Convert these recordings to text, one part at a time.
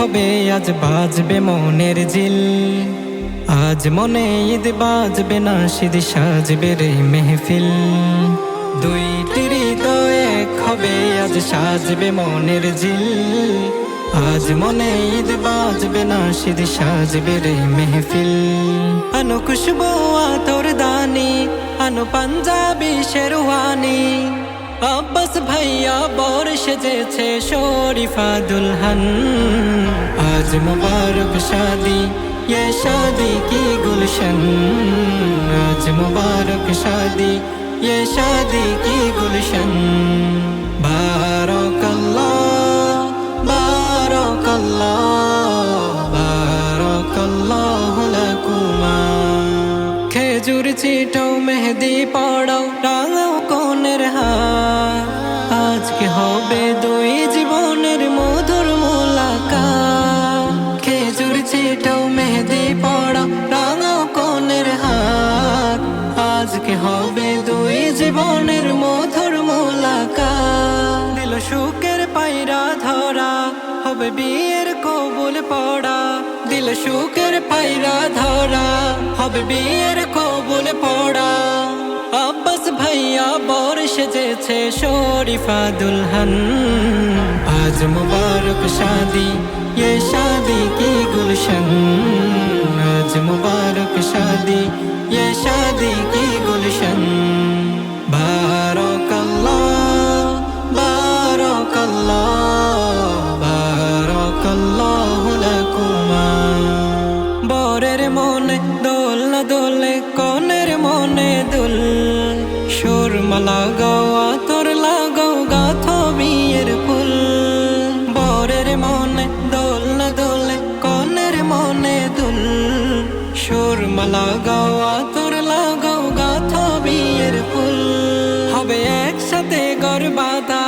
হবে আজ বাজবে মনের জিল, আজ মনে ঈদ বাজবে নাশিদ সাজবে রে মেহফিল। দুইটি হৃদয় এক হবে আজ সাজবে মনের জিল, আজ মনে ঈদ বাজবে নাশিদ সাজবে রে মেহফিল। আনো খুশবু আতর দানি, আনো পাঞ্জাবি শেরওয়ানি, আব্বাস ভাইয়া বর সেজেছে শরীফা দুলহান। আজ মুবারক শাদি ये शादी की गुलशन, आज मुबारक शादी ये शादी की गुलशन। बारकल्लाह बारकल्लाह बारकल्लाहु लकुमा। খেজুর চিটাও মেহেদি পড়াও টাঙাও কোনের হার, আজকে হবে দুই জীবনের মধুর মুলাকাত। খেজুর চিটাও মেহেদি পড়াও টাঙাও কোনের হার, আজকে হবে দুই জীবনের মধুর মুলাকাত। দিল সুখের পায়রা ধরা হবে বিয়ের কবুল পড়া, দিল সুখের পায়রা ধরা হবে বিয়ের কবুল পড়া। আব্বাস ভাইয়া বর সেজেছে শরীফা দুলহান, আজ মুবারক শাদি ये शादी की गुलशन, आज मुबारक शादी ये शादी की गुलशन। बारकल्लाह बारकल्लाह बारकल्लाहु लकुमा। বরের মনে দোল না দোলে কনের মনে দুল, সুরমা লাগাও আতর লাগাও গাথো বিয়ের ফুল। বরের মনে দোল না দোলে কনের মনে দুল, সুরমা লাগাও আতর লাগাও গাথো বিয়ের ফুল। হবে একসাথে ঘর বাঁধা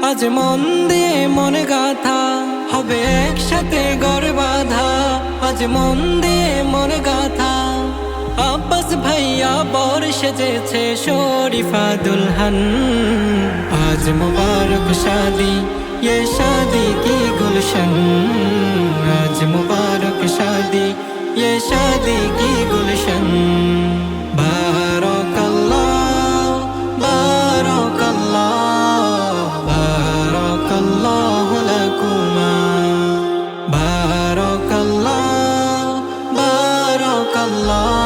আজ মন দিয়ে মন গাথা, হবে একসাথে ঘর বাঁধা আজ মন দিয়ে মন গাথা। আব্বাস ভাইয়া বর সেজেছে শরীফা দুলহান, আজ মুবারক শাদি ये शादी की गुलशन, आज मुबारक शादी ये शादी की गुलशन। बारकल्लाह बारकल्लाह बारकल्लाहु लकुमा। बारकल्लाह बारकल्लाह